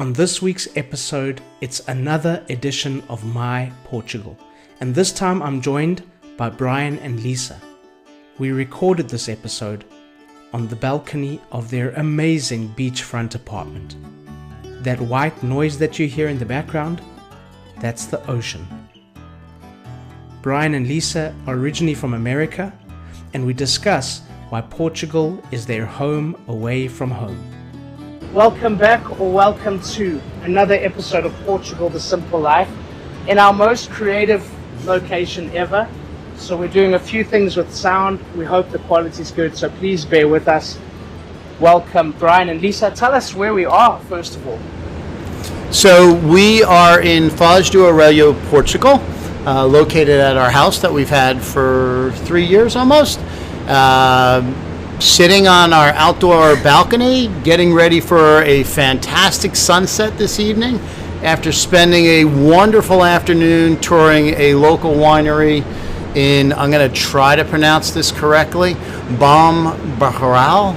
On this week's episode, it's another edition of My Portugal, and this time I'm joined by Brian and Lisa. We recorded this episode on the balcony of their amazing beachfront apartment. That white noise that you hear in the background, that's the ocean. Brian and Lisa are originally from America, and we discuss why Portugal is their home away from home. Welcome back, or welcome to another episode of Portugal, The Simple Life, in our most creative location ever. So we're doing a few things with sound. We hope the quality is good, so please bear with us. Welcome, Brian and Lisa. Tell us where we are, first of all. So we are in Foz do Aurelio, Portugal, located at our house that we've had for 3 years almost. Sitting on our outdoor balcony, getting ready for a fantastic sunset this evening after spending a wonderful afternoon touring a local winery in, I'm going to try to pronounce this correctly, Bombarral.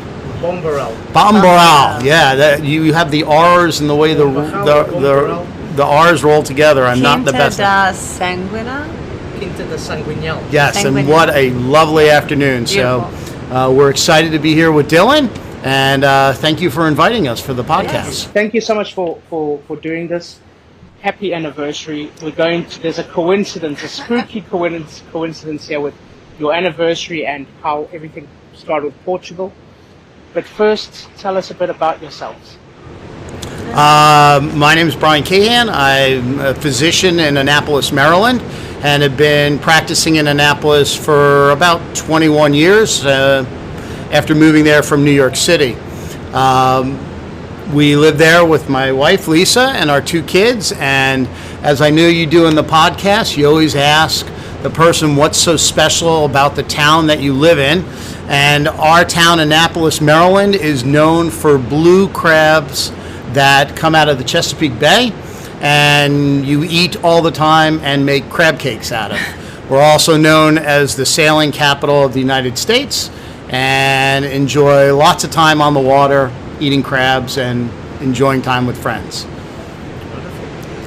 Yeah, you have the R's and the way the R's roll together. I'm not the best. Quinta da Sanguinel. Yes, and what a lovely afternoon. Beautiful. So we're excited to be here with Dylan, and thank you for inviting us for the podcast. Yes. Thank you so much for doing this. Happy anniversary. There's a coincidence, a spooky coincidence here with your anniversary and how everything started with Portugal. But first, tell us a bit about yourselves. My name is Brian Cahan. I'm a physician in Annapolis, Maryland, and have been practicing in Annapolis for about 21 years after moving there from New York City. We live there with my wife, Lisa, and our 2 kids, and as I knew you do in the podcast, you always ask the person what's so special about the town that you live in. And our town, Annapolis, Maryland, is known for blue crabs that come out of the Chesapeake Bay, and you eat all the time and make crab cakes out of. We're also known as the sailing capital of the United States and enjoy lots of time on the water, eating crabs and enjoying time with friends.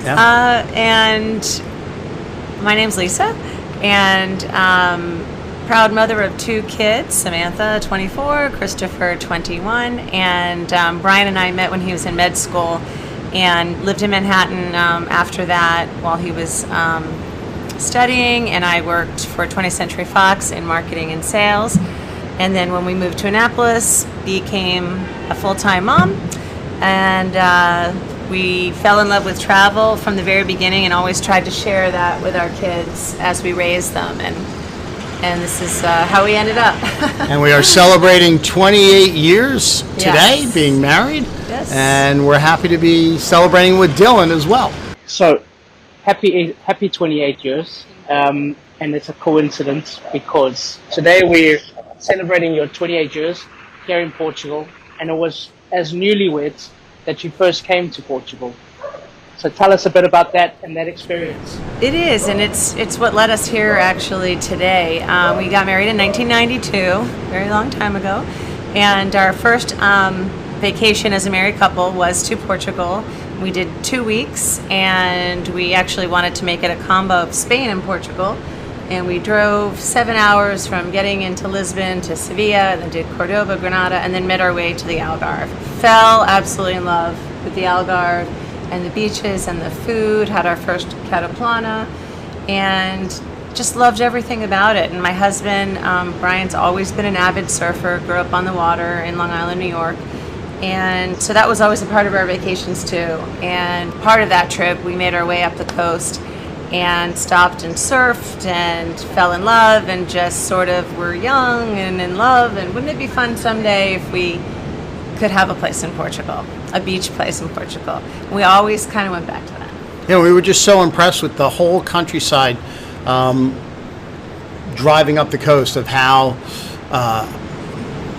Yeah. And my name's Lisa, and proud mother of 2 kids, Samantha, 24, Christopher, 21, and Brian and I met when he was in med school and lived in Manhattan after that while he was studying, and I worked for 20th Century Fox in marketing and sales. And then when we moved to Annapolis, became a full-time mom, and we fell in love with travel from the very beginning and always tried to share that with our kids as we raised them. And this is how we ended up. And we are celebrating 28 years today, Yes. being married. Yes. And we're happy to be celebrating with Dylan as well. So, happy 28 years. And it's a coincidence because today we're celebrating your 28 years here in Portugal. And it was as newlyweds that you first came to Portugal. So tell us a bit about that and that experience. It is, and it's what led us here actually today. We got married in 1992, very long time ago, and our first vacation as a married couple was to Portugal. We did 2 weeks, and we actually wanted to make it a combo of Spain and Portugal, and we drove 7 hours from getting into Lisbon to Sevilla, and then did Cordoba, Granada, and then made our way to the Algarve. Fell absolutely in love with the Algarve and the beaches and the food, had our first cataplana, and just loved everything about it. And my husband, Brian's always been an avid surfer, grew up on the water in Long Island, New York, and so that was always a part of our vacations too. And part of that trip, we made our way up the coast and stopped and surfed and fell in love and just sort of were young and in love, and wouldn't it be fun someday if we could have a place in Portugal, a beach place in Portugal. We always kind of went back to that. Yeah, we were just so impressed with the whole countryside, driving up the coast, of how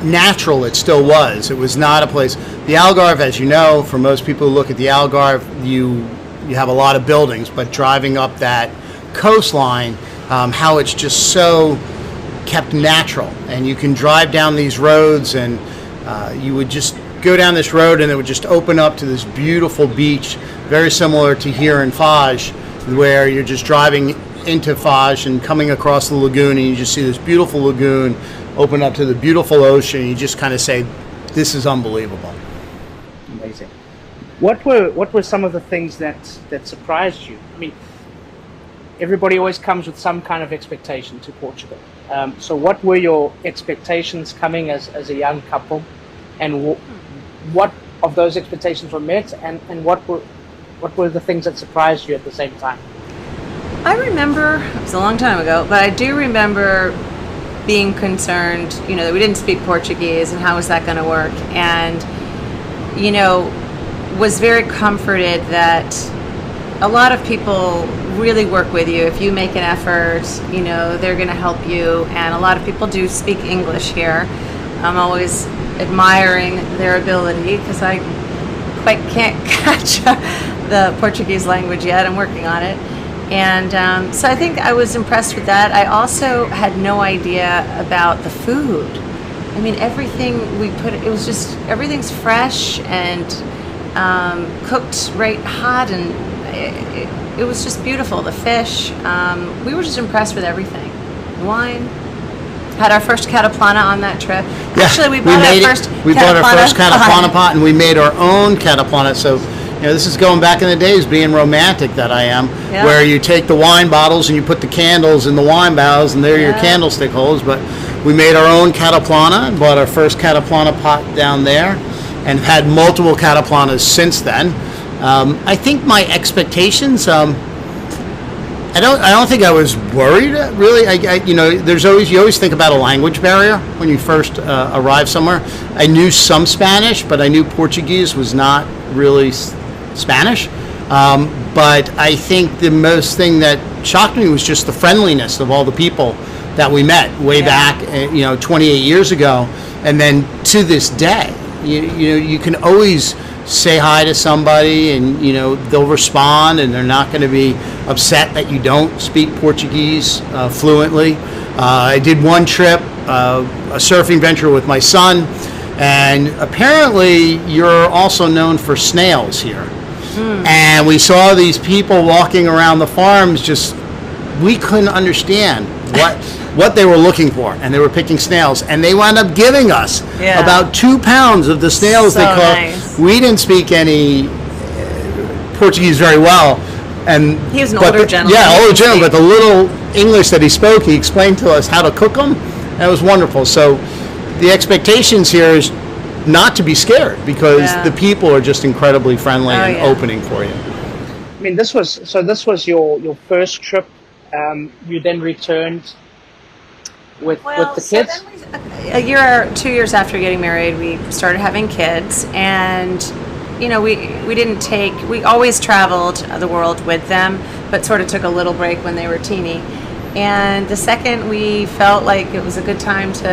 natural it still was. It was not a place. The Algarve, as you know, for most people who look at the Algarve, you have a lot of buildings, but driving up that coastline, how it's just so kept natural, and you can drive down these roads and you would just go down this road and it would just open up to this beautiful beach, very similar to here in Foz, where you're just driving into Foz and coming across the lagoon, and you just see this beautiful lagoon open up to the beautiful ocean. You just kind of say, this is unbelievable. Amazing. What were some of the things that surprised you? I mean, everybody always comes with some kind of expectation to Portugal. So what were your expectations coming as a young couple, and what of those expectations were met, and what were the things that surprised you at the same time? I remember, it was a long time ago, but I do remember being concerned, that we didn't speak Portuguese and how was that going to work, and, was very comforted that a lot of people really work with you. If you make an effort, they're going to help you, and a lot of people do speak English here. I'm always admiring their ability because I quite can't catch the Portuguese language yet. I'm working on it. And so I think I was impressed with that. I also had no idea about the food. I mean, everything everything's fresh and cooked right hot, and it was just beautiful. The fish, we were just impressed with everything. Wine. Had our first cataplana on that trip. Yeah, actually, we bought our first cataplana pot, and we made our own cataplana. So, this is going back in the days, being romantic that I am, where you take the wine bottles and you put the candles in the wine bottles, and they're your candlestick holders. But we made our own cataplana and bought our first cataplana pot down there, and had multiple cataplanas since then. I think my expectations. I don't think I was worried really. You always think about a language barrier when you first arrive somewhere. I knew some Spanish, but I knew Portuguese was not really Spanish. But I think the most thing that shocked me was just the friendliness of all the people that we met way back, 28 years ago, and then to this day. You can always say hi to somebody, and they'll respond, and they're not going to be upset that you don't speak Portuguese fluently. I did one trip, a surfing venture with my son, and apparently you're also known for snails here. And we saw these people walking around the farms, we couldn't understand what they were looking for, and they were picking snails, and they wound up giving us about 2 pounds of the snails they caught. Nice. We didn't speak any Portuguese very well, and he was an older gentleman. Yeah, older gentleman, but the little English that he spoke, he explained to us how to cook them, and it was wonderful. So the expectations here is not to be scared, because the people are just incredibly friendly and opening for you. I mean, this was your first trip. You then returned with the kids? A year or 2 years after getting married, we started having kids, and we always traveled the world with them, but sort of took a little break when they were teeny. And the second we felt like it was a good time to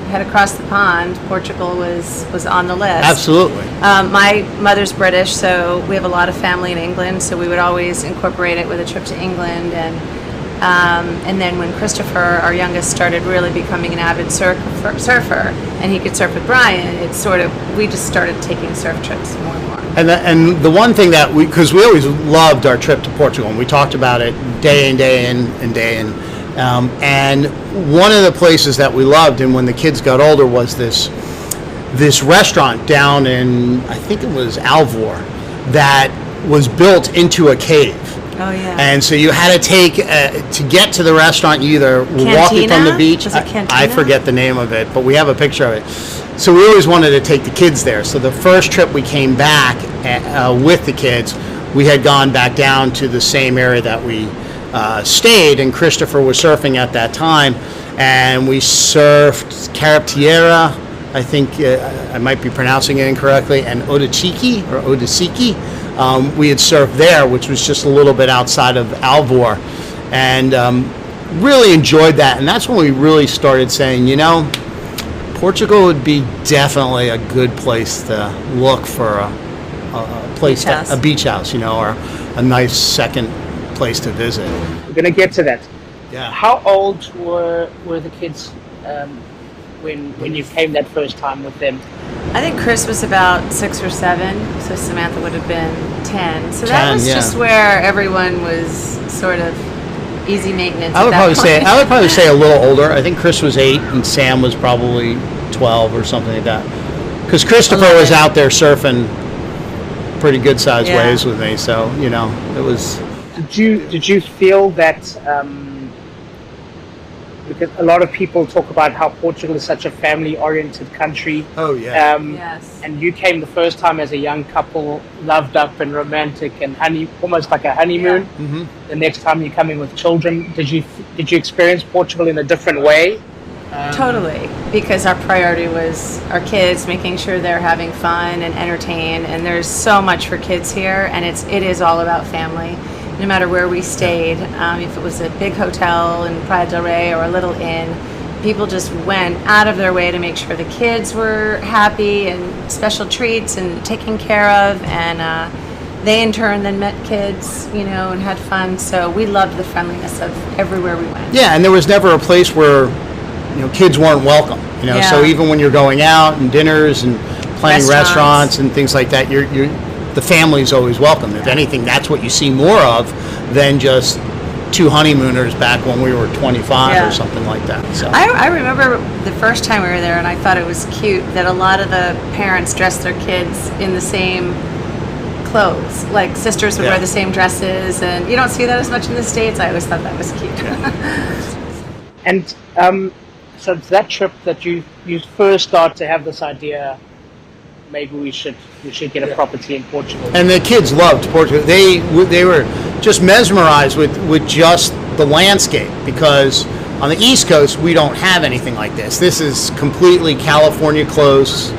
head across the pond, Portugal was on the list. Absolutely. My mother's British, so we have a lot of family in England, so we would always incorporate it with a trip to England. And then when Christopher, our youngest, started really becoming an avid surfer, and he could surf with Brian, we just started taking surf trips more and more. And the one thing that because we always loved our trip to Portugal, and we talked about it day in, day in, and day in. And one of the places that we loved, and when the kids got older, was this restaurant down in, I think it was Alvor, that was built into a cave. Oh, yeah. And so you had to take, to get to the restaurant, you either were walking from the beach. Was it Cantina? I forget the name of it, but we have a picture of it. So we always wanted to take the kids there. So the first trip we came back with the kids, we had gone back down to the same area that we stayed, and Christopher was surfing at that time. And we surfed Caraptiera, I think I might be pronouncing it incorrectly, and Odisiki. We had surfed there, which was just a little bit outside of Alvor, and really enjoyed that. And that's when we really started saying, Portugal would be definitely a good place to look for a beach house, or a nice second place to visit. We're going to get to that. Yeah. How old were the kids when you came that first time with them? I think Chris was about 6 or 7, so Samantha would have been 10. So that was just where everyone was sort of easy maintenance. I would probably say a little older. I think Chris was 8 and Sam was probably 12 or something like that. Because Christopher was out there surfing pretty good sized waves with me, so it was. Did you feel that? Because a lot of people talk about how Portugal is such a family-oriented country. Oh yeah. Yes. And you came the first time as a young couple, loved up and romantic and almost like a honeymoon. Yeah. Mm-hmm. The next time you're coming with children, did you experience Portugal in a different way? Totally, because our priority was our kids, making sure they're having fun and entertained. And there's so much for kids here, and it is all about family. No matter where we stayed, if it was a big hotel in Praia del Rey or a little inn, people just went out of their way to make sure the kids were happy and special treats and taken care of, and they in turn then met kids, and had fun. So we loved the friendliness of everywhere we went. Yeah, and there was never a place where kids weren't welcome. So even when you're going out and dinners and playing restaurants and things like that, the family's always welcome. If anything, that's what you see more of than just 2 honeymooners back when we were 25 or something like that. So I remember the first time we were there, and I thought it was cute that a lot of the parents dressed their kids in the same clothes. Like sisters would wear the same dresses, and you don't see that as much in the States. I always thought that was cute. And so it's that trip that you first start to have this idea, maybe we should get a property in Portugal. And the kids loved Portugal. They were just mesmerized with just the landscape, because on the East Coast we don't have anything like this. This is completely California coast,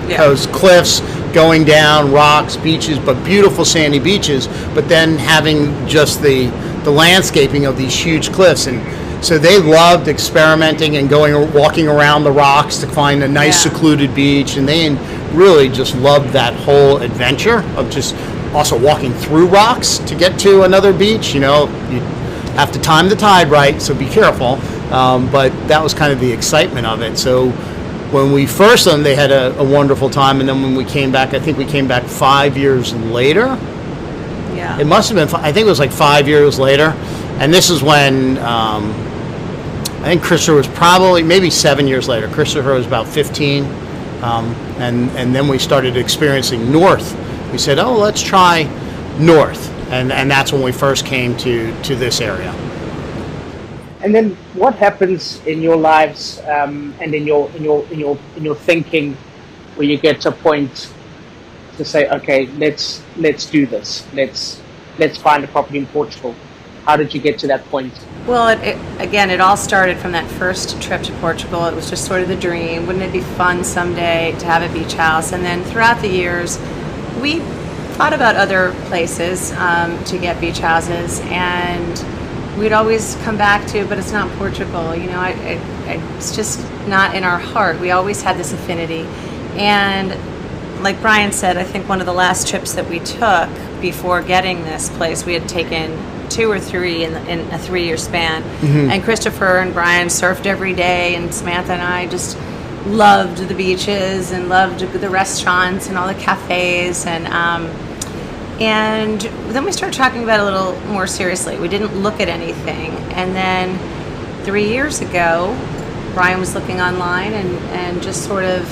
cliffs going down, rocks, beaches, but beautiful sandy beaches. But then having just the landscaping of these huge cliffs, and so they loved experimenting and walking around the rocks to find a nice secluded beach, and they really just loved that whole adventure of just also walking through rocks to get to another beach. You have to time the tide right, so be careful. But that was kind of the excitement of it. So when we first done, they had a wonderful time, and then when we came back, I think we came back 5 years later. Yeah. It must have been, I think it was like 5 years later. And this is when I think Christopher was probably maybe 7 years later. Christopher was about 15, and then we started experiencing north. We said, "Oh, let's try north," and that's when we first came to this area. And then, what happens in your lives and in your thinking, where you get to a point to say, "Okay, let's do this. Let's find a property in Portugal." How did you get to that point? Well, it all started from that first trip to Portugal. It was just sort of the dream. Wouldn't it be fun someday to have a beach house? And then throughout the years, we thought about other places to get beach houses, and we'd always come back to, but it's not Portugal. It's just not in our heart. We always had this affinity. And like Brian said, I think one of the last trips that we took before getting this place, we had taken 2 or 3 in a 3-year span. Mm-hmm. And Christopher and Brian surfed every day, and Samantha and I just loved the beaches and loved the restaurants and all the cafes, and then we started talking about it a little more seriously. We didn't look at anything, and then 3 years ago Brian was looking online and just sort of,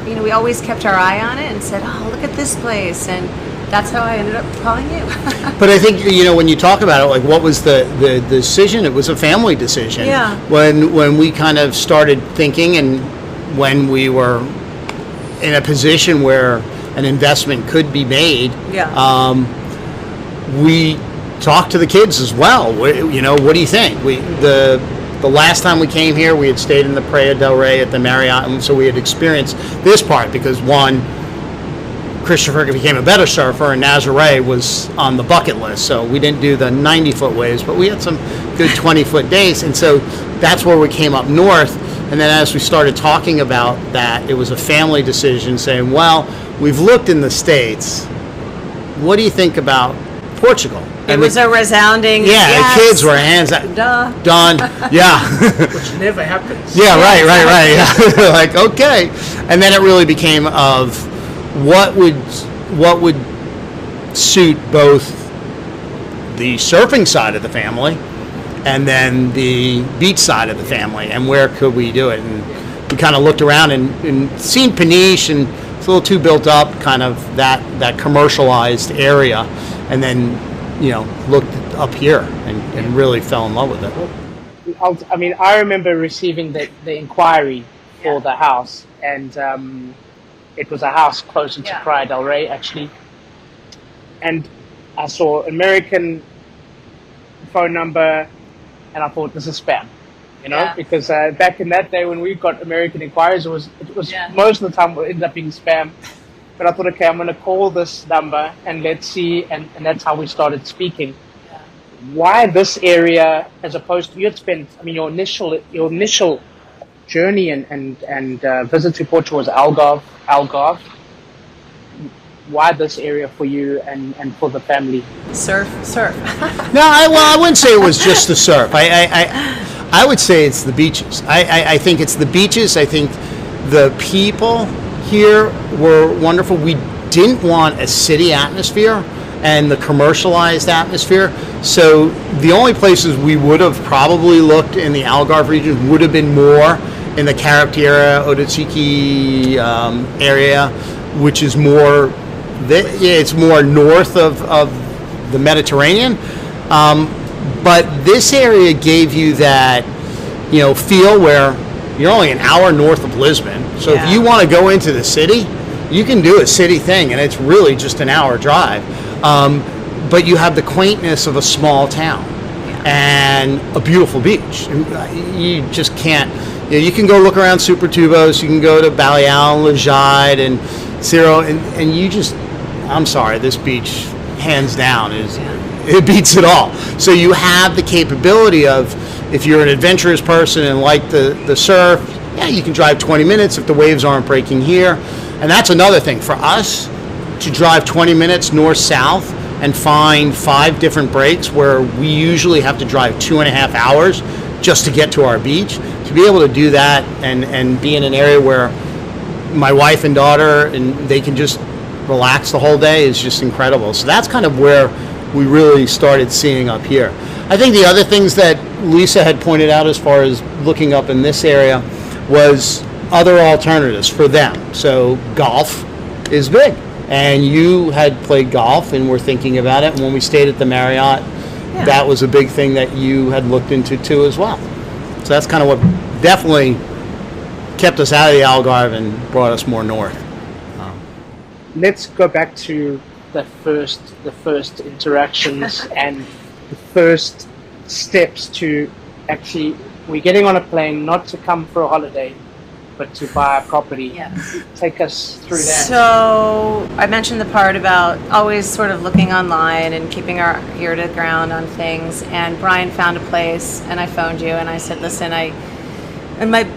we always kept our eye on it and said, "Oh, look at this place," and that's how I ended up calling you. But I think, when you talk about it, like, what was the decision? It was a family decision. Yeah. When we kind of started thinking, and when we were in a position where an investment could be made, we talked to the kids as well. What do you think? The last time we came here, we had stayed in the Praia del Rey at the Marriott, and so we had experienced this part because, one, Christopher became a better surfer, and Nazare was on the bucket list. So we didn't do the 90-foot waves, but we had some good 20-foot days. And so that's where we came up north. And then as we started talking about that, it was a family decision saying, well, we've looked in the States. What do you think about Portugal. It was a resounding yeah, yes. the kids were hands up. Done. Yeah. Which never happens. Yeah, right. Yeah. Like, okay. And then it really became of what would suit both the surfing side of the family and then the beach side of the family, and where could we do it. And we kind of looked around and seen Peniche, and it's a little too built up, kind of that commercialized area, and then looked up here and really fell in love with it. I mean, I remember receiving the inquiry for the house, and it was a house closer to Praia del Rey, actually. And I saw American phone number, and I thought, this is spam, because back in that day when we got American inquiries, it was most of the time it ended up being spam. But I thought, okay, I'm going to call this number and let's see, and that's how we started speaking. Yeah. Why this area, as opposed to, you had spent, I mean, your initial journey and visit to Portugal was Algarve. Why this area for you and for the family? Surf. No, I wouldn't say it was just the surf. I would say it's the beaches. I think it's the beaches. I think the people here were wonderful. We didn't want a city atmosphere and the commercialized atmosphere. So the only places we would have probably looked in the Algarve region would have been more in the Carretera, Otochiki area, which is more, it's more north of the Mediterranean. But this area gave you that, feel where you're only an hour north of Lisbon. So if you want to go into the city, you can do a city thing, and it's really just an hour drive. But you have the quaintness of a small town and a beautiful beach. You just can't. You can go look around Supertubos, you can go to Baleal, Lajide, and Ciro, and you just, I'm sorry, this beach, hands down, it beats it all. So you have the capability of, if you're an adventurous person and like the surf, you can drive 20 minutes if the waves aren't breaking here. And that's another thing. For us to drive 20 minutes north-south and find 5 different breaks where we usually have to drive 2.5 hours just to get to our beach, to be able to do that and be in an area where my wife and daughter, and they can just relax the whole day, is just incredible. So that's kind of where we really started seeing up here. I think the other things that Lisa had pointed out as far as looking up in this area was other alternatives for them. So golf is big, and you had played golf and were thinking about it, and when we stayed at the Marriott, that was a big thing that you had looked into too as well. So that's kind of what definitely kept us out of the Algarve and brought us more north. Let's go back to the first interactions and the first steps to actually, we're getting on a plane not to come for a holiday, but to buy a property. Yes. Take us through that. So I mentioned the part about always sort of looking online and keeping our ear to the ground on things. And Brian found a place, and I phoned you, and I said, listen,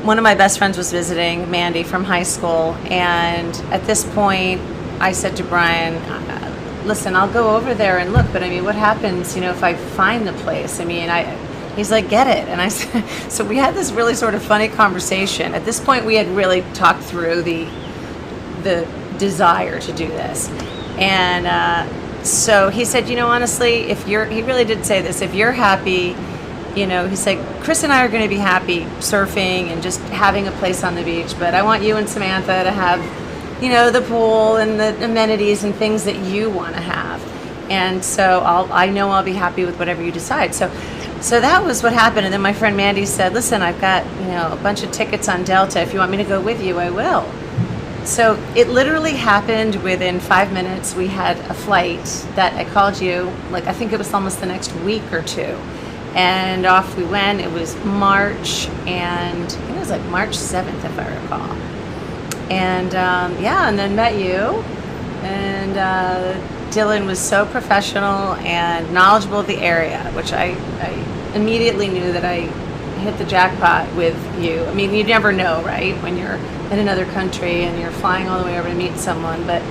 one of my best friends was visiting, Mandy from high school, and at this point, I said to Brian, listen, I'll go over there and look, but I mean, what happens, if I find the place? I mean, he's like, get it. And I said, so we had this really sort of funny conversation. At this point, we had really talked through the desire to do this. And so he said, honestly, he really did say this, if you're happy, he said, Chris and I are going to be happy surfing and just having a place on the beach, but I want you and Samantha to have, the pool and the amenities and things that you want to have. And so I know I'll be happy with whatever you decide. So that was what happened. And then my friend Mandy said, listen, I've got, a bunch of tickets on Delta. If you want me to go with you, I will. So it literally happened within 5 minutes. We had a flight that I called you, I think it was almost the next week or two. And off we went. It was March, and I think it was March 7th, if I recall. And and then met you. And Dylan was so professional and knowledgeable of the area, which I immediately knew that I hit the jackpot with you. I mean, you never know, right, when you're in another country and you're flying all the way over to meet someone. But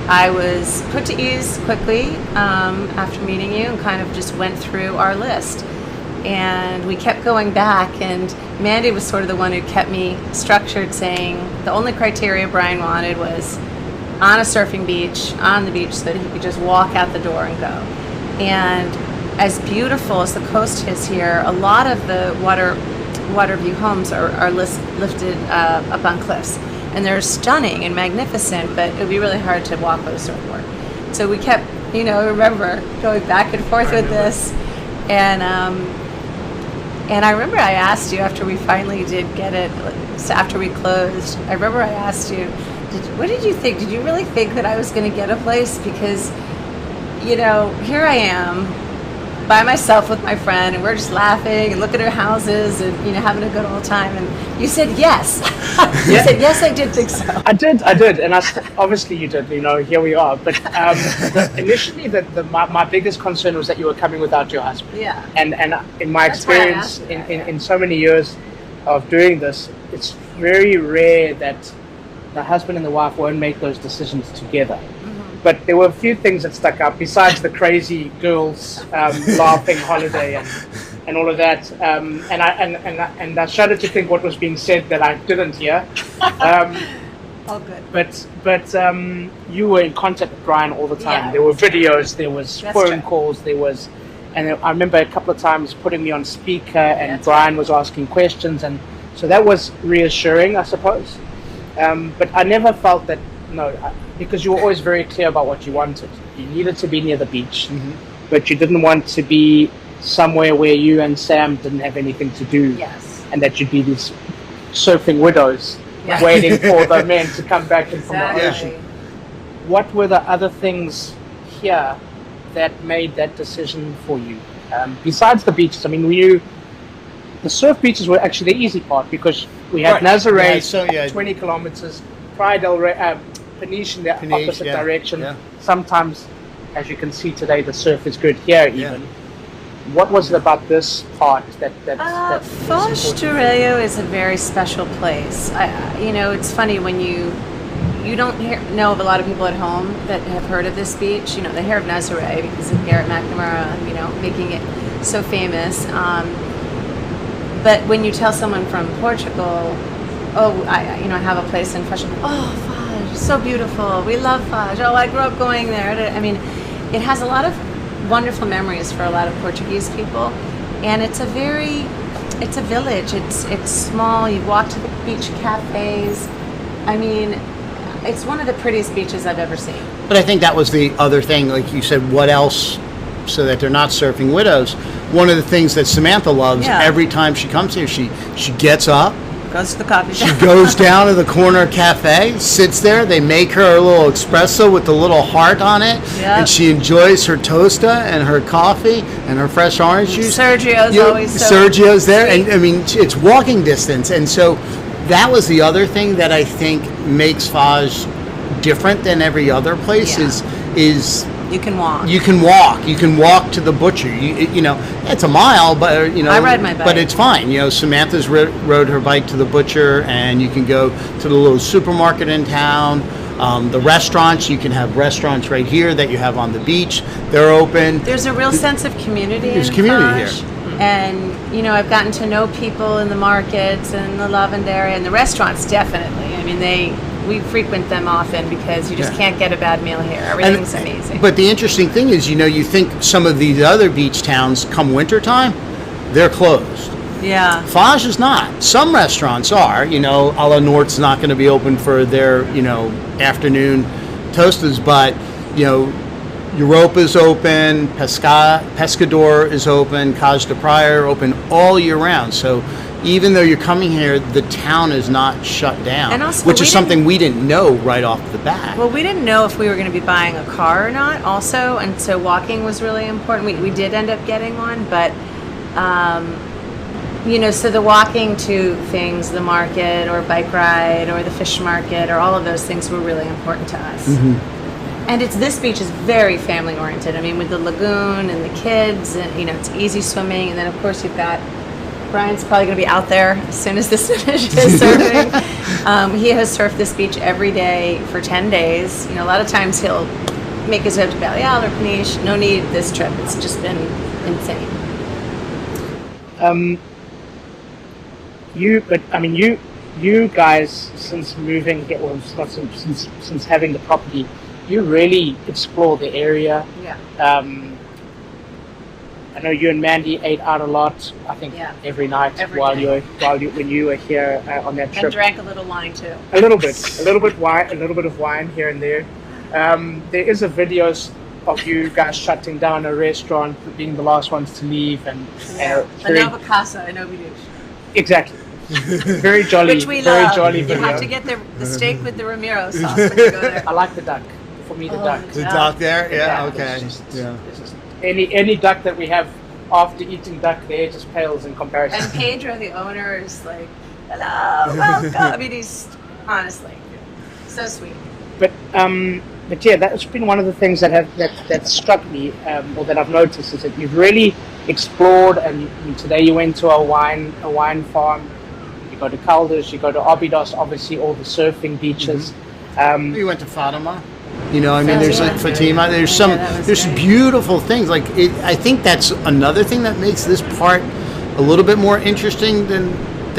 I was put to ease quickly after meeting you, and kind of just went through our list. And we kept going back, and Mandy was sort of the one who kept me structured, saying the only criteria Brian wanted was on a surfing beach, on the beach, so that he could just walk out the door and go. And as beautiful as the coast is here, a lot of the water view homes are lifted up on cliffs. And they're stunning and magnificent, but it would be really hard to walk with a surfboard. So we kept, remember, going back and forth with this. And I remember I asked you after we finally did get it, after we closed, I remember I asked you, what did you think? Did you really think that I was going to get a place? Because, here I am by myself with my friend, and we're just laughing and looking at houses and, having a good old time. And you said yes. You said, yes, I did think so. I did. And obviously you did, here we are. But initially, my biggest concern was that you were coming without your husband. Yeah. And in my experience, in so many years of doing this, it's very rare that the husband and the wife won't make those decisions together. But there were a few things that stuck out besides the crazy girls laughing holiday and all of that. And I shudder to think what was being said that I didn't hear. All good. But you were in contact with Brian all the time. Yeah. There were videos, there was phone calls, and I remember a couple of times putting me on speaker, and Brian was asking questions, and so that was reassuring, I suppose. But I never felt that. No, because you were always very clear about what you wanted. You needed to be near the beach, but you didn't want to be somewhere where you and Sam didn't have anything to do. Yes. And that you'd be these surfing widows waiting for the men to come back in from the ocean. What were the other things here that made that decision for you? Besides the beaches, I mean, the surf beaches were actually the easy part, because we had Nazaré, 20 kilometers, Praia del Rey, Peniche in the opposite direction. Yeah. Sometimes, as you can see today, the surf is good here even. What was it about this part that Foz do Raio is a very special place. It's funny when you don't know of a lot of people at home that have heard of this beach. They hear of Nazaré because of Garrett McNamara, making it so famous. But when you tell someone from Portugal, I have a place in Foz. Oh, Foz, so beautiful. We love Foz. Oh, I grew up going there. I mean, it has a lot of wonderful memories for a lot of Portuguese people, and it's a village. It's small. You walk to the beach cafes. I mean, it's one of the prettiest beaches I've ever seen. But I think that was the other thing, like you said, what else, so that they're not surfing widows. One of the things that Samantha loves, every time she comes here, she gets up, goes to the coffee shop. She goes down to the corner cafe, sits there. They make her a little espresso with the little heart on it, and she enjoys her tosta and her coffee and her fresh orange juice. Sergio's there, and I mean, it's walking distance. And so that was the other thing that I think makes Foz different than every other place is you can walk. You can walk to the butcher. It's a mile, but I ride my bike. But it's fine. Samantha's rode her bike to the butcher, and you can go to the little supermarket in town. The restaurants, you can have restaurants right here that you have on the beach. They're open. There's a real sense of community. There's community here. And, I've gotten to know people in the markets and the Lavanderia and the restaurants, definitely. I mean, we frequent them often because you just can't get a bad meal here. Everything's amazing. But the interesting thing is, you think some of these other beach towns, come wintertime, they're closed. Yeah. Foz is not. Some restaurants are. A la Norte's not going to be open for their, afternoon toastas, but, Europa's open, Pescador is open, Cas de Praia are open all year round. So even though you're coming here, the town is not shut down, and also, which is something we didn't know right off the bat. Well, we didn't know if we were going to be buying a car or not also, and so walking was really important. We did end up getting one, but so the walking to things, the market or bike ride or the fish market or all of those things were really important to us. And this beach is very family oriented. I mean, with the lagoon and the kids, and it's easy swimming, and then of course you've got Brian's probably going to be out there as soon as this finishes surfing. He has surfed this beach every day for 10 days. You know, a lot of times he'll make his way up to Baleal or Peniche. No need this trip. It's just been insane. You guys, since moving here, well, since having the property, you really explore the area. Yeah. I know you and Mandy ate out a lot. I think every night when you were here on that trip. And drank a little wine too. A little bit of wine here and there. There is a videos of you guys shutting down a restaurant, being the last ones to leave, and a Nova Casa in Obi Beach. Exactly. Very jolly. Which we very love. Jolly You video. have to get the steak with the Ramiro sauce when you go there. I like the duck. For me, the duck. The duck there? Yeah, It's okay. just any duck that we have after eating duck there just pales in comparison. And Pedro, the owner, is like, hello, welcome. I mean, he's honestly so sweet. But yeah, that's been one of the things that struck me, or that I've noticed, is that you've really explored. And today you went to a wine farm. You go to Caldas, you go to Abydos, obviously all the surfing beaches. We went to Fatima. You know, I mean, there's like Fatima. Fatima. There's there's great. beautiful things. Like I think that's another thing that makes this part a little bit more interesting than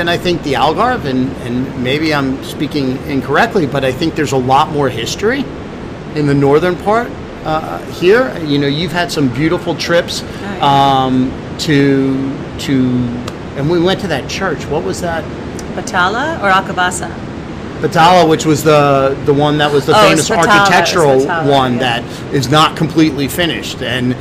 I think the Algarve. And maybe I'm speaking incorrectly, but I think there's a lot more history in the northern part here. You know, you've had some beautiful trips and we went to that church. What was that? Batala or Akabasa? Batala, which was the one that was the famous it's Batala. architectural It's Batala, one yeah. that is not completely finished, and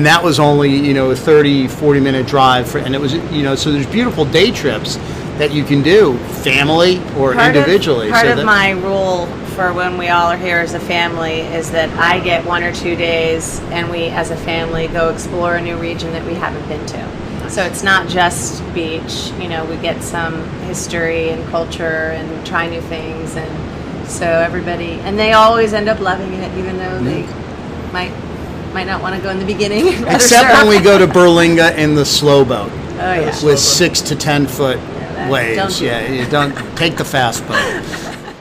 that was only, you know, a 30-40 minute drive and it was, you know, so there's beautiful day trips that you can do, family or individually. Part of my rule for when we all are here as a family is that I get 1 or 2 days and we as a family go explore a new region that we haven't been to. So it's not just beach, you know, we get some history and culture and try new things, and so everybody, and they always end up loving it, even though they might not want to go in the beginning. Except when we go to Berlinga in the slow boat. Oh yeah. With 6 to 10 foot waves. You don't take the fast boat.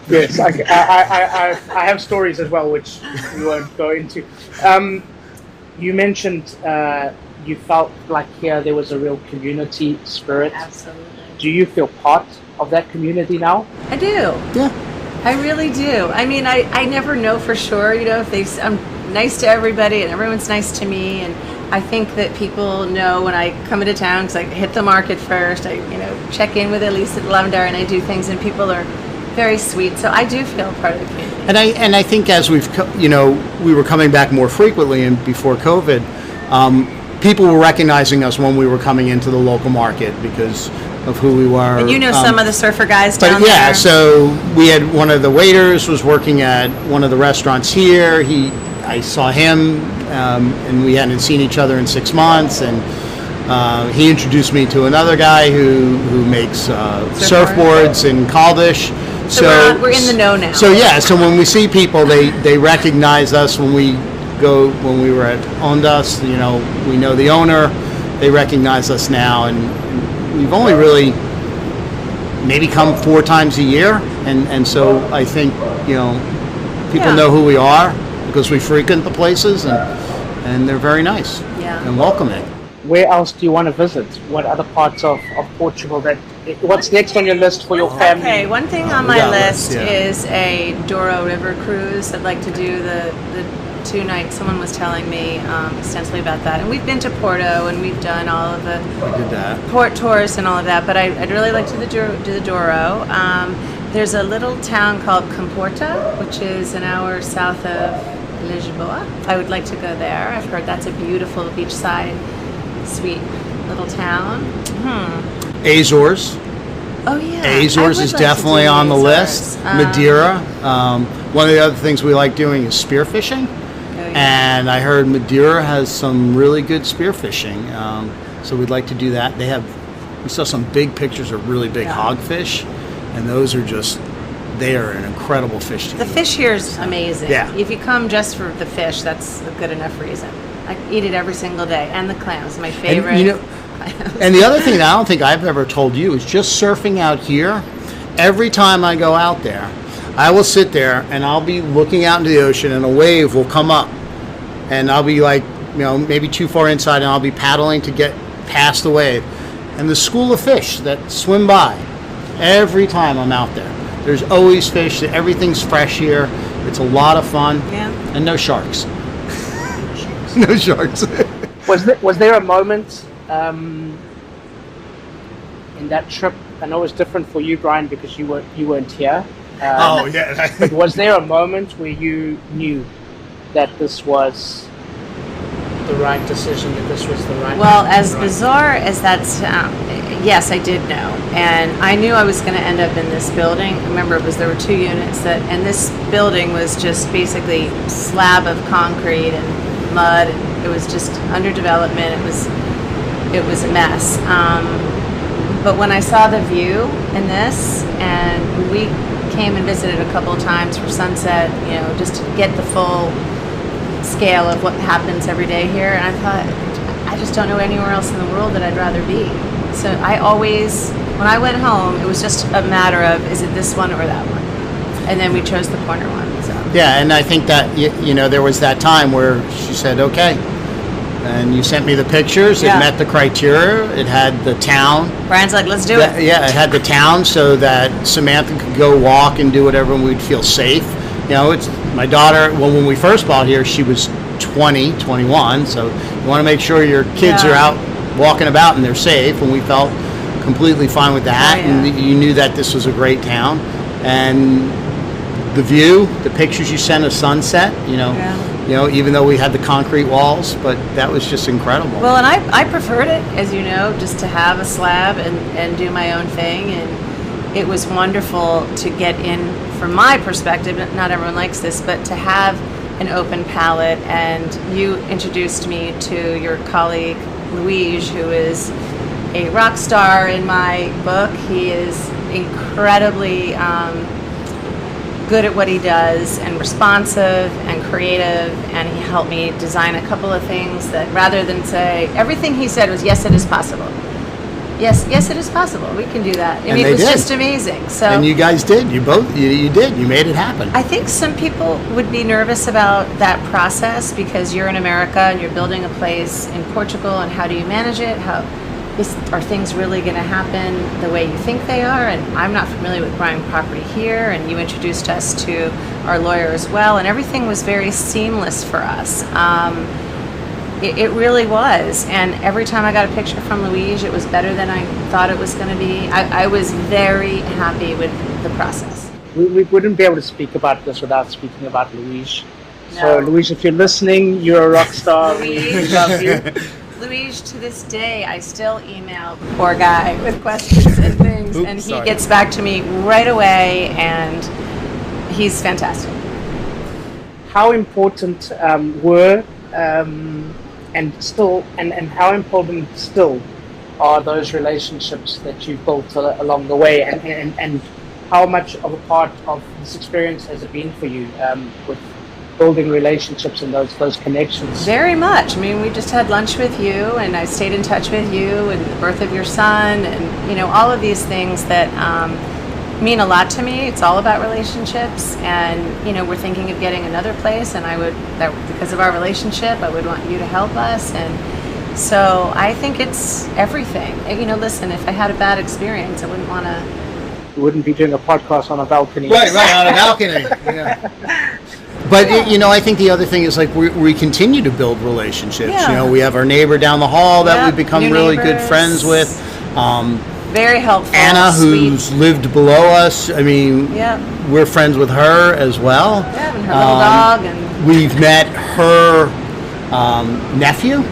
Yes, I have stories as well, which we won't go into. You mentioned you felt like here there was a real community spirit. Absolutely. Do you feel part of that community now? I do. Yeah. I really do. I mean, I never know for sure, you know, if I'm nice to everybody and everyone's nice to me, and I think that people know when I come into town, because I hit the market first, I, you know, check in with Elise at Lavender and I do things, and people are very sweet. So I do feel part of the community. And I think as we were coming back more frequently and before COVID, people were recognizing us when we were coming into the local market because of who we were. And you know some of the surfer guys down there. there. So we had one of the waiters was working at one of the restaurants here. I saw him, and we hadn't seen each other in 6 months, and he introduced me to another guy who makes surfboards in Caldas. So we're in the know now. So yeah, so when we see people, they recognize us when we were at Ondas, you know, we know the owner, they recognize us now, and we've only really maybe come 4 times a year, and so I think, you know, people know who we are because we frequent the places, and they're very nice and welcoming. Where else do you want to visit? What other parts of Portugal what's next on your list for your family? Okay, one thing on my list is a Douro River cruise. I'd like to do the 2 nights. Someone was telling me extensively about that, and we've been to Porto and we've done all of the port tours and all of that, but I'd really like to do the Douro. There's a little town called Comporta, which is an hour south of Lisboa. I would like to go there. I've heard that's a beautiful beachside, sweet little town. Azores. Oh yeah. Azores is definitely on the list. Madeira. One of the other things we like doing is spearfishing. And I heard Madeira has some really good spearfishing, so we'd like to do that. We saw some big pictures of really big hogfish, and those are they are an incredible fish to eat. The fish here is amazing. Yeah. If you come just for the fish, that's a good enough reason. I eat it every single day, and the clams, my favorite. And, you know, And the other thing that I don't think I've ever told you is just surfing out here. Every time I go out there, I will sit there and I'll be looking out into the ocean and a wave will come up and I'll be like, maybe too far inside and I'll be paddling to get past the wave. And the school of fish that swim by every time I'm out there. There's always fish. Everything's fresh here. It's a lot of fun. Yeah. And no sharks. No sharks. Was there a moment in that trip? I know it was different for you, Brian, because you weren't here. Yeah. But was there a moment where you knew that this was the right decision, that this was the right? Well, as bizarre as that sounds, yes, I did know, and I knew I was going to end up in this building. Remember, there were 2 units and this building was just basically slab of concrete and mud. And it was just under development. It was a mess. But when I saw the view in this, and we came and visited a couple of times for sunset, just to get the full scale of what happens every day here, and I thought, I just don't know anywhere else in the world that I'd rather be. So I always, when I went home, it was just a matter of, is it this one or that one? And then we chose the corner one. So. Yeah, and I think that, there was that time where she said, okay. And you sent me the pictures. It met the criteria. It had the town. Brian's like, let's do it. Yeah, it had the town so that Samantha could go walk and do whatever and we'd feel safe. It's my daughter, when we first bought here, she was 20, 21. So you want to make sure your kids are out walking about and they're safe. And we felt completely fine with that. And you knew that this was a great town. And the view, the pictures you sent of sunset, even though we had the concrete walls, but that was just incredible. Well, and I preferred it, as you know, just to have a slab and do my own thing. And it was wonderful to get in, from my perspective, not everyone likes this, but to have an open palette. And you introduced me to your colleague, Luigi, who is a rock star in my book. He is incredibly good at what he does and responsive and creative, and he helped me design a couple of things that, rather than say, everything he said was, yes, it is possible. Yes, it is possible. We can do that. I mean, it was just amazing. So, and you guys did. You did. You made it happen. I think some people would be nervous about that process because you're in America and you're building a place in Portugal, and how do you manage it? Are things really going to happen the way you think they are? And I'm not familiar with buying property here, and you introduced us to our lawyer as well, and everything was very seamless for us. It really was, and every time I got a picture from Luigi, it was better than I thought it was going to be. I was very happy with the process. We wouldn't be able to speak about this without speaking about Luigi. No. So, Luigi, if you're listening, you're a rock star. We love you. Luigi, to this day, I still email the poor guy with questions and things, and he gets back to me right away, and he's fantastic. How important were and how important still are those relationships that you've built along the way, and how much of a part of this experience has it been for you with building relationships and those connections? Very much. I mean, we just had lunch with you, and I stayed in touch with you, and the birth of your son, and all of these things that mean a lot to me. It's all about relationships, and we're thinking of getting another place, and because of our relationship, I would want you to help us, and so I think it's everything. Listen, if I had a bad experience, I wouldn't want to. You wouldn't be doing a podcast on a balcony. Right, on a balcony. Yeah. But I think the other thing is, like, we continue to build relationships. Yeah. We have our neighbor down the hall that we've become really good friends with. Very helpful. Anna, who's lived below us. I mean, we're friends with her as well. Yeah, and her little dog. And we've met her nephew,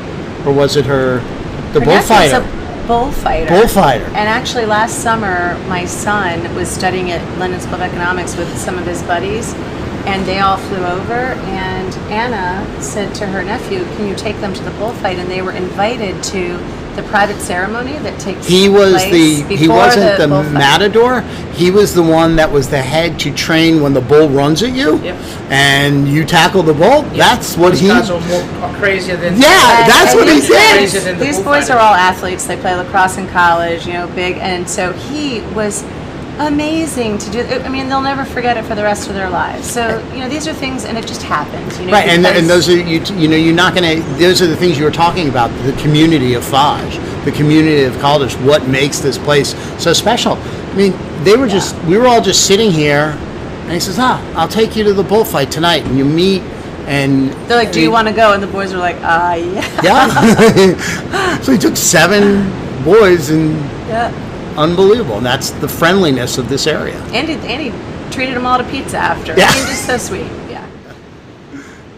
or was it the bullfighter? A bullfighter. Bullfighter. And actually, last summer, my son was studying at London School of Economics with some of his buddies, and they all flew over, and Anna said to her nephew, can you take them to the bullfight? And they were invited to the private ceremony that takes He was place he wasn't the bullfight. matador. He was the one that was the head to train when the bull runs at you, Yep. and you tackle the bull. That's what Those he. guys are more crazier than That's what he these did. Crazier than the These boys bullfighter. are all athletes. They play lacrosse in college, big. And so he was amazing to do. I mean, they'll never forget it for the rest of their lives. So, these are things, and it just happens. Right, and those are you're not going to. Those are the things you were talking about. The community of Faj, the community of Caldas. What makes this place so special? I mean, they were we were all just sitting here, and he says, I'll take you to the bullfight tonight, and you meet. And they're like, do you want to go? And the boys were like, yeah. Yeah. So he took 7 boys, and unbelievable. And that's the friendliness of this area. And he treated them all to pizza after. Yeah. I mean, just so sweet. Yeah.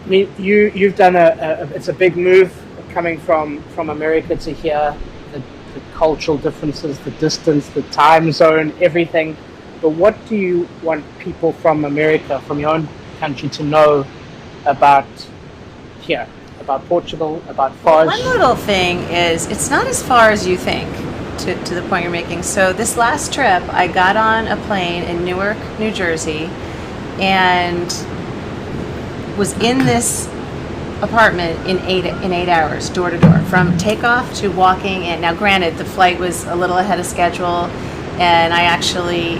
I mean, you've done it's a big move coming from America to here. The cultural differences, the distance, the time zone, everything. But what do you want people from America, from your own country, to know about here, about Portugal, about Faj? One little thing is, it's not as far as you think, to the point you're making. So this last trip, I got on a plane in Newark, New Jersey, and was in this apartment in 8 hours, door to door, from takeoff to walking in. Now, granted, the flight was a little ahead of schedule, and I actually,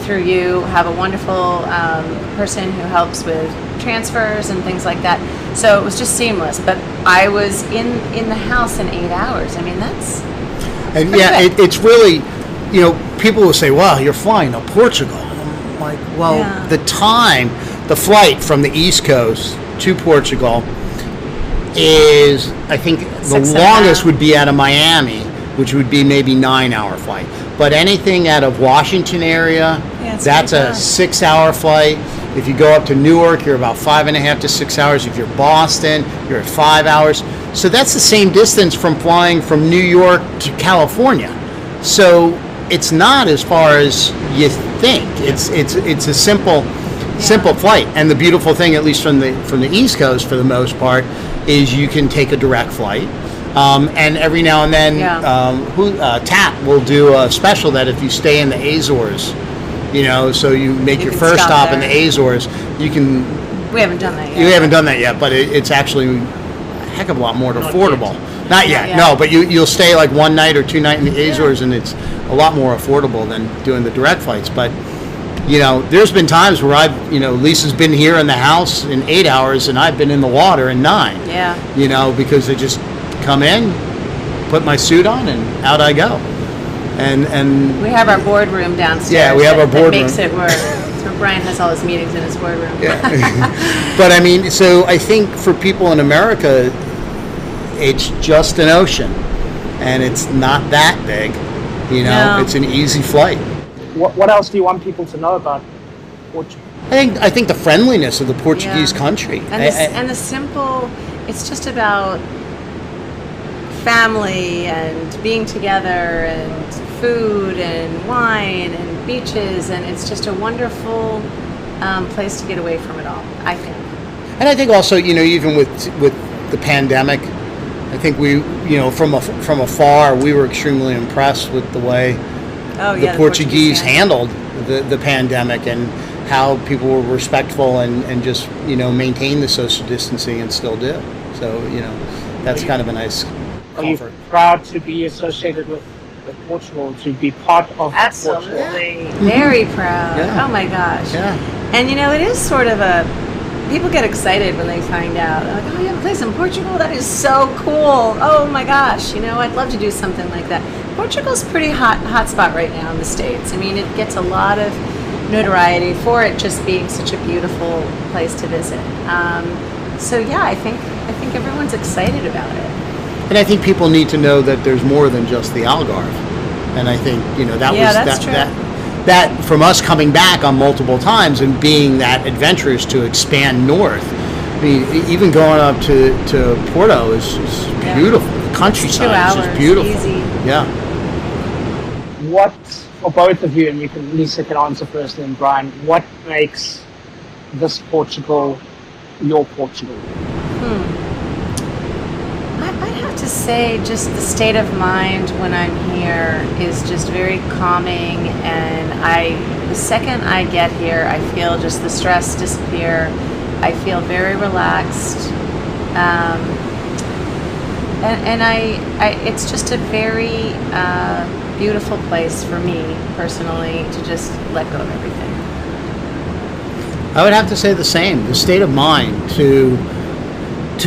through you, have a wonderful person who helps with transfers and things like that. So it was just seamless. But I was in the house in 8 hours. I mean, that's And yeah, it's really, people will say, wow, you're flying to Portugal. I'm like, well, Yeah. the flight from the East Coast to Portugal is, I think, the 6.5. longest would be out of Miami, which would be maybe 9-hour flight. But anything out of Washington area, it's that's pretty a fast. 6-hour flight. If you go up to Newark, you're about 5.5 to 6 hours. If you're Boston, you're at 5 hours. So that's the same distance from flying from New York to California. So it's not as far as you think. It's a simple flight. And the beautiful thing, at least from the East Coast for the most part, is you can take a direct flight. And every now and then, TAP will do a special that if you stay in the Azores, so you make You your can first stop stop in there. the Azores, you can. we haven't done that yet. You haven't done that yet, but it's actually a heck of a lot more affordable. Not yet, yet. no. But you'll stay like 1 night or 2 nights in the Azores, and it's a lot more affordable than doing the direct flights. But there's been times where Lisa's been here in the house in 8 hours, and I've been in the water in 9. Yeah. Because I just come in, put my suit on, and out I go. And We have our boardroom downstairs. Yeah, we have our That boardroom. makes it where Brian has all his meetings in his boardroom. Yeah. But I mean, so I think for people in America, it's just an ocean, and it's not that big. No. It's an easy flight. What else do you want people to know about Portugal? I think the friendliness of the Portuguese country. And the simple, it's just about family and being together and food and wine and beaches, and it's just a wonderful place to get away from it all, I think. And I think also, even with the pandemic, I think we, from afar, we were extremely impressed with the way the Portuguese handled the pandemic, and how people were respectful and just maintained the social distancing and still do. So that's kind of a nice Are you comfort. proud to be associated with Portugal, to be part of Portugal? Absolutely. Very proud. Yeah. Oh my gosh. Yeah. And it is sort of people get excited when they find out. They're like, oh, you have a place in Portugal? That is so cool. Oh my gosh. I'd love to do something like that. Portugal's a pretty hot spot right now in the States. I mean, it gets a lot of notoriety for it just being such a beautiful place to visit. So yeah, I think everyone's excited about it. And I think people need to know that there's more than just the Algarve. And I think, that from us coming back on multiple times and being that adventurous to expand north. I mean, even going up to Porto is beautiful. The countryside 2 hours, is just beautiful. easy. Yeah. What, for both of you, and Lisa can answer first and then Brian, what makes this Portugal your Portugal? I'd have have to say, just the state of mind when I'm here is just very calming, and the second I get here, I feel just the stress disappear. I feel very relaxed, and it's just a very beautiful place for me personally to just let go of everything. I would have to say the same. The state of mind to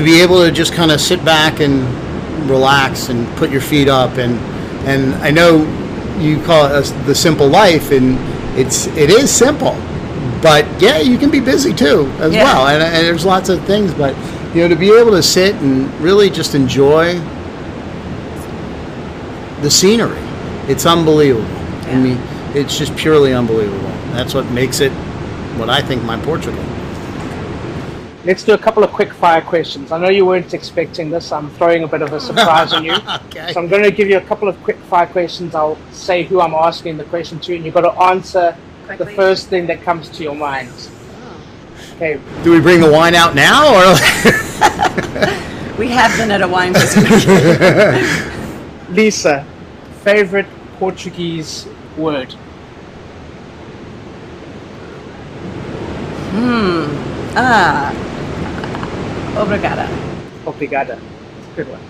be able to just kind of sit back and relax and put your feet up, and I know you call it the simple life, and it is simple, but yeah, you can be busy too as well, and there's lots of things, but to be able to sit and really just enjoy the scenery, it's unbelievable. I mean, it's just purely unbelievable. That's what makes it what I think my Portugal. Let's do a couple of quick fire questions. I know you weren't expecting this. I'm throwing a bit of a surprise on you. Okay. So I'm going to give you a couple of quick fire questions. I'll say who I'm asking the question to, and you've got to answer quickly the first thing that comes to your mind. Okay. Do we bring the wine out now, or? We have been at a wine tasting. Lisa, favorite Portuguese word? Obrigada. Obrigada. Good one.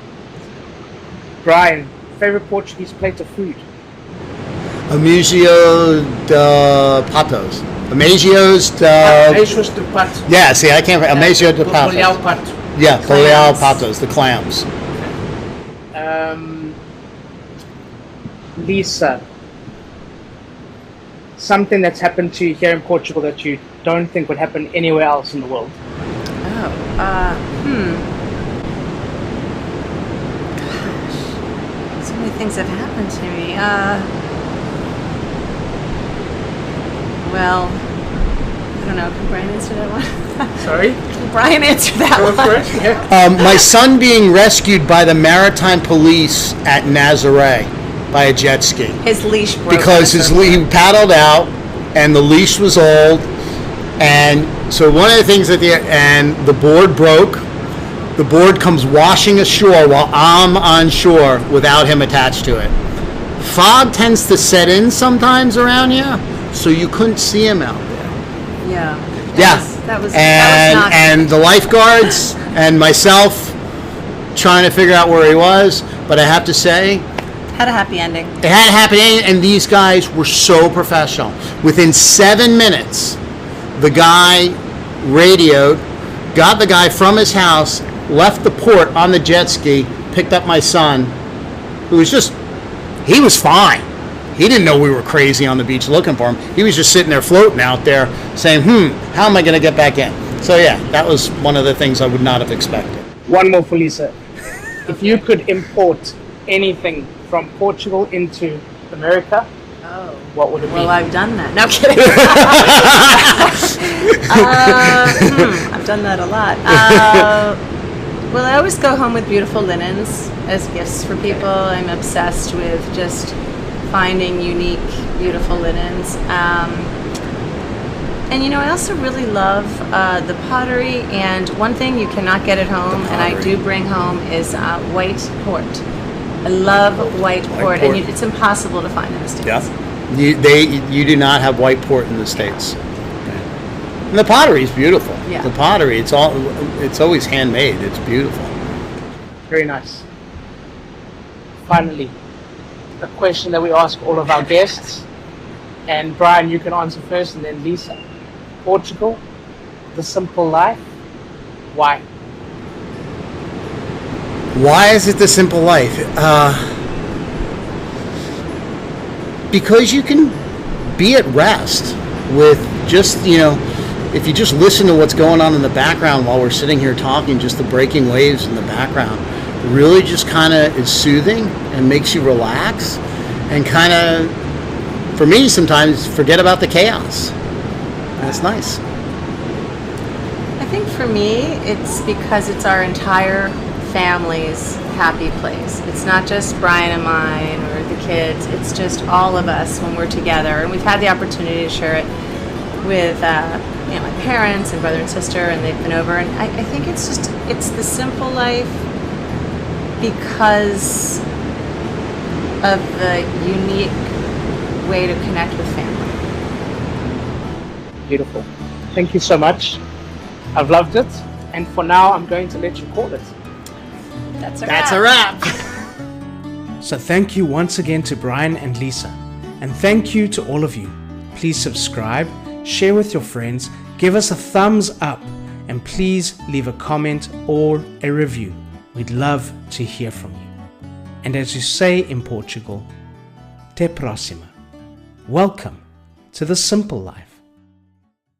Brian, favorite Portuguese plate of food? Amazio de patos. Amazios de... Amazios de pato. Yeah, see, I can't... Amazio de patos. Colhau pato. Yeah, colhau patos, the clams. Lisa, something that's happened to you here in Portugal that you don't think would happen anywhere else in the world? Gosh, so many things have happened to me. Well, I don't know. Can Brian answer that one? Sorry? Can Brian answer that Go one? for it, yeah. My son being rescued by the maritime police at Nazaré by a jet ski. His leash broke. Because he paddled out, and the leash was old, and so one of the things and the board broke. The board comes washing ashore while I'm on shore without him attached to it. Fog tends to set in sometimes around here, so you couldn't see him out there. Yeah. That was not and the lifeguards and myself trying to figure out where he was, but I have to say, had a happy ending. it had a happy ending, and these guys were so professional. Within 7 minutes, the guy radioed, got the guy from his house, left the port on the jet ski, picked up my son, who was he was fine. He didn't know we were crazy on the beach looking for him. He was just sitting there floating out there saying, how am I going to get back in? So yeah, that was one of the things I would not have expected. One more for Lisa. If you could import anything from Portugal into America, what would it be? Well, I've done that. No kidding. I've done that a lot. Well, I always go home with beautiful linens as gifts for people. I'm obsessed with just finding unique, beautiful linens. And I also really love the pottery. And one thing you cannot get at home, and I do bring home, is white port. I love white port, and it's impossible to find in the States. Yeah. You do not have white port in the States. And the pottery is beautiful. Yeah. The pottery, it's always handmade. It's beautiful. Very nice. Finally, a question that we ask all of our guests, and Brian, you can answer first, and then Lisa. Portugal, the simple life. Why? Why is it the simple life? Because you can be at rest with just, if you just listen to what's going on in the background while we're sitting here talking, just the breaking waves in the background, really just kind of is soothing and makes you relax and kind of, for me sometimes, forget about the chaos. And it's nice. I think for me, it's because it's our entire family's happy place. It's not just Brian and mine or the kids. It's just all of us when we're together. And we've had the opportunity to share it with my parents and brother and sister, and they've been over. And I think it's the simple life Because of the unique way to connect with family. Beautiful. Thank you so much. I've loved it. And for now, I'm going to let you call it. That's a That's wrap. a wrap. So thank you once again to Brian and Lisa. And thank you to all of you. Please subscribe, share with your friends, give us a thumbs up, and please leave a comment or a review. We'd love to hear from you. And as you say in Portugal, te próxima. Welcome to the simple life.